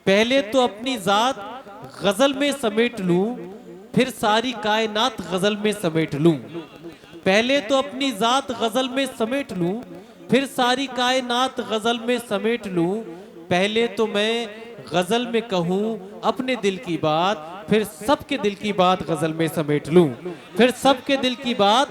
पहले तो अपनी जात गजल में समेट लूं, फिर सारी कायनात गजल में समेट लूं। पहले तो अपनी जात गजल में समेट लूं, फिर सारी कायनात गजल में समेट लूं। पहले तो मैं गजल में कहूं अपने दिल की बात, फिर सबके दिल की बात गजल में समेट लूं। फिर सबके दिल की बात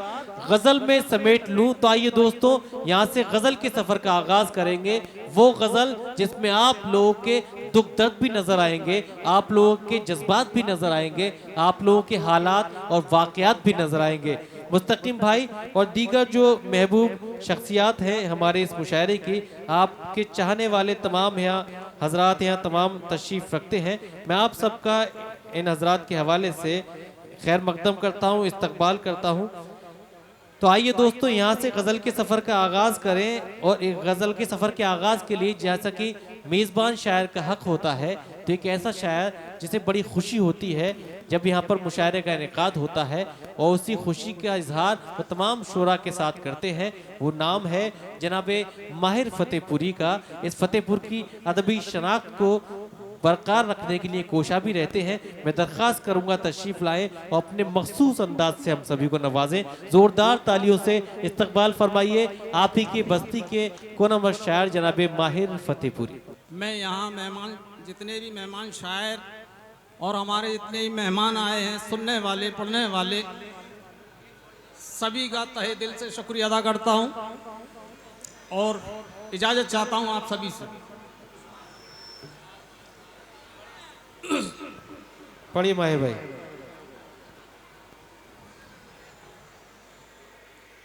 गजल में समेट लूं। तो आइए दोस्तों, यहाँ से गजल के सफर का आगाज करेंगे। वो गजल जिसमें आप लोगों के दुख दर्द भी नजर आएंगे, आप लोगों के जज्बात भी नजर आएंगे, आप लोगों के हालात और वाकयात भी नजर आएंगे। मुस्तकीम भाई और दीगर जो महबूब शख्सियात हैं हमारे इस मुशायरे की, आपके चाहने वाले तमाम यहाँ हजरात यहाँ तमाम तशरीफ़ रखते हैं। मैं आप सबका इन हजरात के हवाले से खैर मकदम करता हूँ, इस्तकबाल करता हूँ। तो आइए दोस्तों, यहाँ से गज़ल के सफ़र का आगाज़ करें। और एक गज़ल के सफ़र के आगाज़ के लिए जैसा कि मेज़बान शायर का हक़ होता है, तो एक ऐसा शायर जिसे बड़ी खुशी होती है जब यहाँ पर मुशायरे का इनेकाद होता है और उसी खुशी का इजहार वो तमाम शोरा के साथ करते हैं। वो नाम है जनाबे माहिर फतेहपुरी का। इस फतेहपुर की अदबी शनाख्त को बरकरार रखने के लिए कोशा भी रहते हैं। मैं दरख्वास्त करूंगा तशरीफ लाएं और अपने मखसूस अंदाज से हम सभी को नवाजें। जोरदार तालियों से इस्तकबाल फरमाइए आप ही की बस्ती के कोनम शायर जनाबे माहिर फतेहपुरी। मैं यहाँ मेहमान, जितने भी मेहमान शायर और हमारे जितने भी मेहमान आए हैं, सुनने वाले पढ़ने वाले, सभी का तहे दिल से शुक्रिया अदा करता हूँ और इजाज़त चाहता हूँ आप सभी से। पढ़िए माहिर भाई।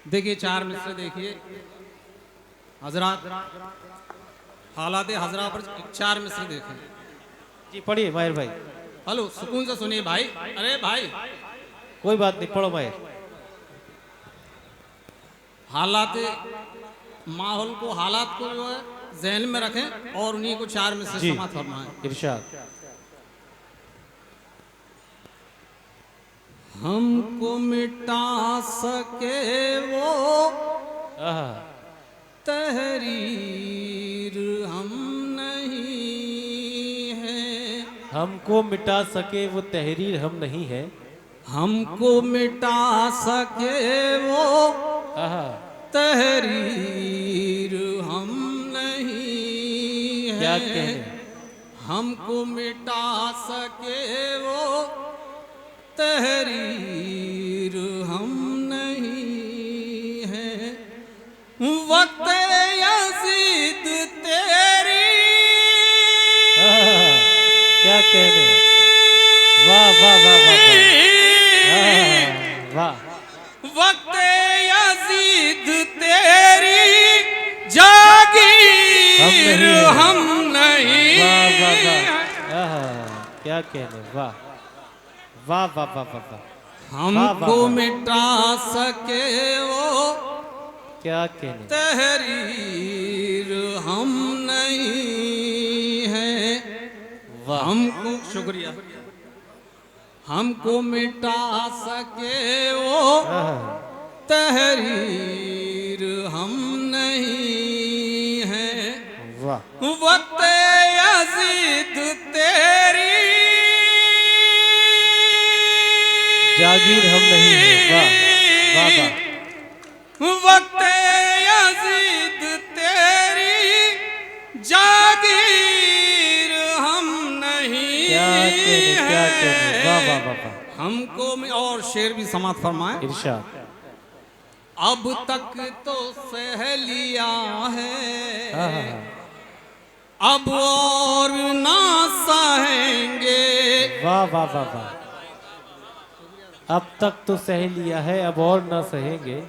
देखिए चार मिसरे, देखिए हजरात, हालात हजरा पर चार मिसरे देखें। जी पढ़िए माहिर भाई। हेलो, सुकून से सुनिए भाई। अरे भाई, कोई बात नहीं, पढ़ो माहिर। हालात माहौल को, हालात को जो है जहन में रखें और उन्हीं को चार मिसरे समाप्त फरमाएं। इरशाद। हमको मिटा सके वो तहरीर हम नहीं है। हमको मिटा सके वो तहरीर हम नहीं है। हमको मिटा सके वो तहरीर हम नहीं है। क्या कहने? हमको मिटा सके वो तहरीर हम नहीं है। वक्त यज़ीद तेरी, क्या कहने? वाह वाह वाह वाह वाह। वक्त यज़ीद तेरी जागीर हम नहीं। वाह वाह वाह, क्या कहने? वाह वाह वाह वाह वाह वाह। हमको मिटा सके वो क्या कहने? तहरीर हम नहीं है। हमको शुक्रिया। हमको मिटा सके वो तहरीर हम नहीं है। वाह। वक्त यज़ीद तेरी जागीर हम नहीं है। वाह वाह वाह। वक्त यज़ीद तेरी जागीर हम नहीं। क्या कहने? क्या कहने? वाह वाह वाह वाह। हमको में और शेर भी समाप्त फरमाए। इरशाद। अब तक तो सह लिया है, अब और ना सहेंगे। वाह वाह वाह वाह। अब तक तो सह लिया है, अब और ना सहेंगे।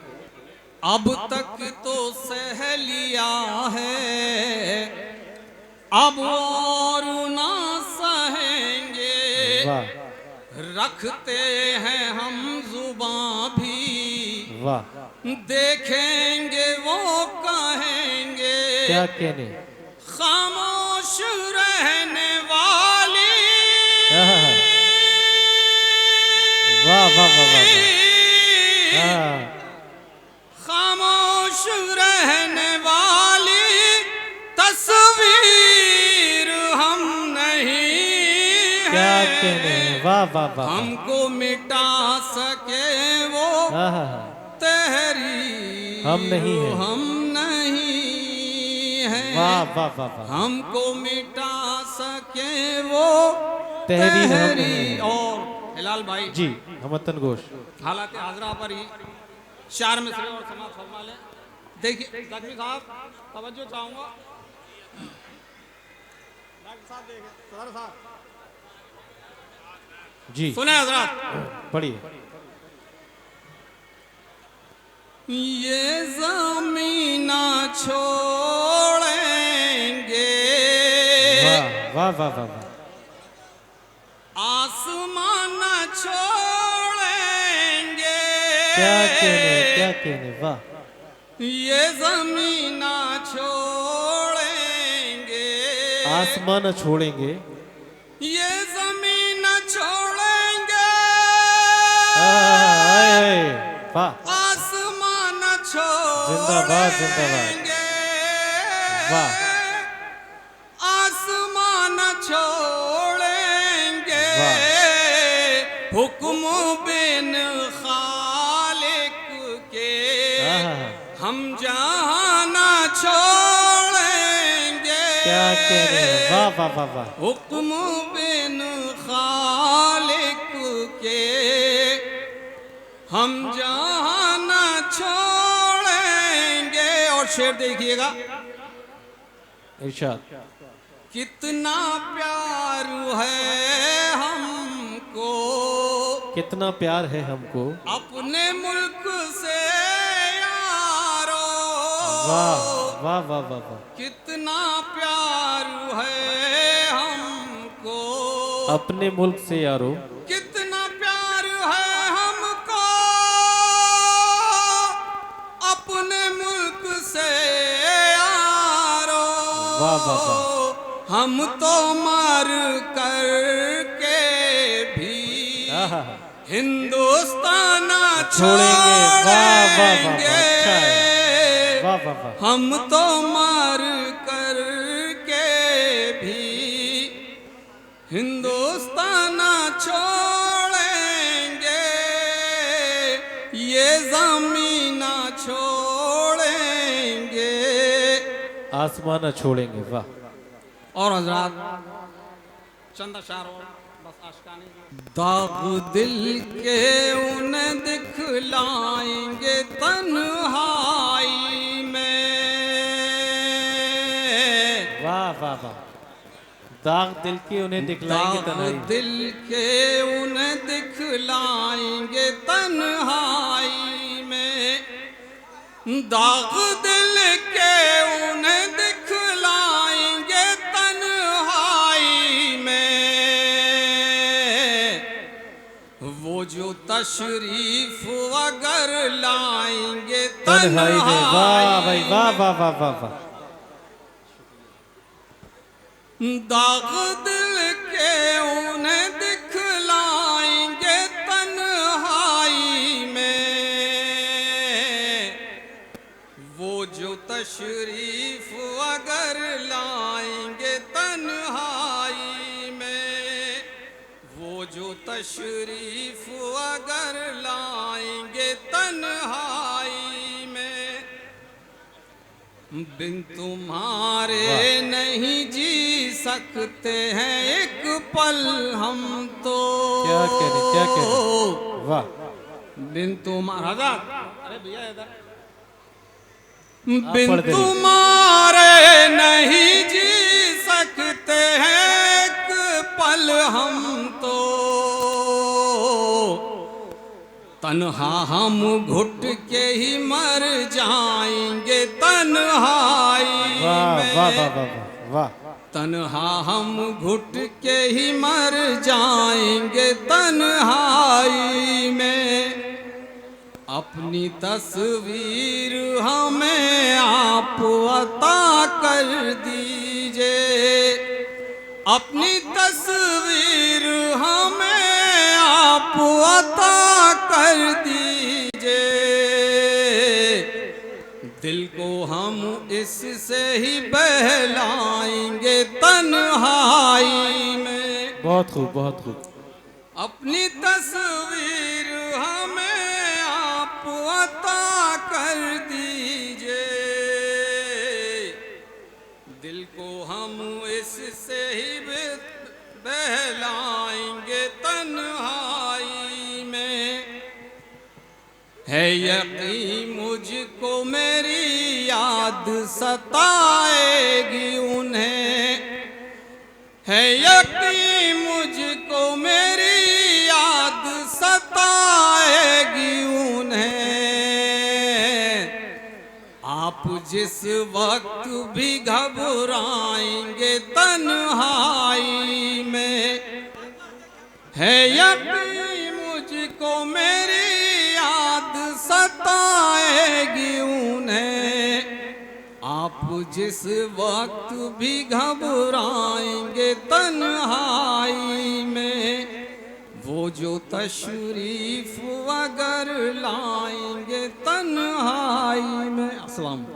अब तक तो सह लिया है, अब और ना सहेंगे। वाह। रखते हैं हम जुबां भी, वाह। देखेंगे वो कहेंगे। क्या कहने? खामोश रहने वाली। वाह वाह वाह वाह। खामोश रहने वाली तस्वीर हम नहीं वाह वाह वाह। हमको मिटा सके वो हाँ हाँ हाँ। तहरीर हम नहीं हैं। हम नहीं हैं। वाह वाह वाह वाह। हमको मिटा सके वो तहरीर हम नहीं तहरीर। हैं। और हिलाल भाई जी हमतन गोश। हालात हाजरा पर ही चार मिसरे और समाप्त फरमा लें। देखिए जख्मी साहब तवज्जो चाहूंगा। डॉक्टर साहब देखें, सदर साहब जी सुने हजरत। पढ़िए। ये ज़मीना छोड़ेंगे, वाह वाह वाह वाह वाह। आसमान छोड़ेंगे। क्या कहने वाह। ये ज़मीना छोड़ेंगे, आसमान न छोड़ेंगे। ये ज़मीन छोड़ेंगे, आए वाह। आसमान जिंदाबाद जिंदाबाद। वाह आसमान छोड़ेंगे, वाह। हुक्म बिन खालिक के हम जहाना छोड़ेंगे। क्या कह रहे हैं, वाह वाह वाह वाह। हुक्म बिन खालिक के हम जहाना छोड़ेंगे। और शेर देखिएगा, इरशाद। कितना प्यार है हमको, कितना प्यार है हमको अपने मुल्क से यारो। वाह वाह वाह वाह वाह। कितना प्यार है हमको, अपने मुल्क से यारो। कितना प्यार है हमको, अपने मुल्क से यारो। वाह वाह वाह। हम तो मर कर के भी आहा, हिंदुस्तान छोड़ेंगे। वाह वाह वाह वाह। छोड़ेंगे। अच्छा है। वाह वाह वाह। हम तो मर कर के भी हिंदुस्तान छोड़ेंगे, ये ज़मीना छोड़ेंगे। आसमान न छोड़ेंगे। वाह। और हजरात चंद अशार और बस आशिकानी। दाग दिल के उन्हें दिखलाएंगे तन्हाई में। वाह वाह वाह। दाग दिल के उन्हें दिखलाएंगे तन्हाई। दाग दिल के उन्हें दिखलाएंगे तन्हाई में। दाग दिल के उन्हें दिखलाएंगे तन्हाई में। वो जो तशरीफ अगर लाएंगे तन्हाई में। वाह भाई वाह वाह वाह वाह वाह। दाग दिल के उन्हें दिखलाएंगे तन्हाई में। वो जो तशरीफ अगर लाएंगे तन्हाई में। वो जो तशरीफ अगर लाएंगे तन्हाई में। बिन तुम्हारे नहीं जी सकते हैं एक पल हम तो। क्या कह रहे, क्या कह रहे। वाह। बिन तुम्हारा, अरे भैया इधर। पढ़ बिन दे। तुम्हारे नहीं जी सकते हैं एक पल हम तो। तन्हा हम घुट के ही मर जाएंगे तन्हाई वाह में। वाह वाह वाह वाह। तन्हा हम घुट के ही मर जाएंगे तन्हाई में। अपनी तस्वीर हमें आप अता कर दीजिए। अपनी तस्वीर हमें आप अता कर दीजिए। दिल को हम इससे ही बहलाएंगे तन्हाई में। बहुत खूब बहुत खूब। अपनी तस्वीर हमें आप अता कर दीजिए, दिल को हम इससे ही बहलाएंगे तन्हाई में। है यकीन मुझको मेरी याद सताएगी उन्हें, है यकीन मुझको मेरी याद सताएगी उन्हें। आप जिस वक्त भी घबराएंगे तन्हाई में, है यकीन मुझको मेरी याद सताएगी उन्हें। आप जिस वक्त भी घबराएंगे तन्हाई में, वो जो तशरीफ अगर लाएंगे तन्हाई में। अस्सलाम।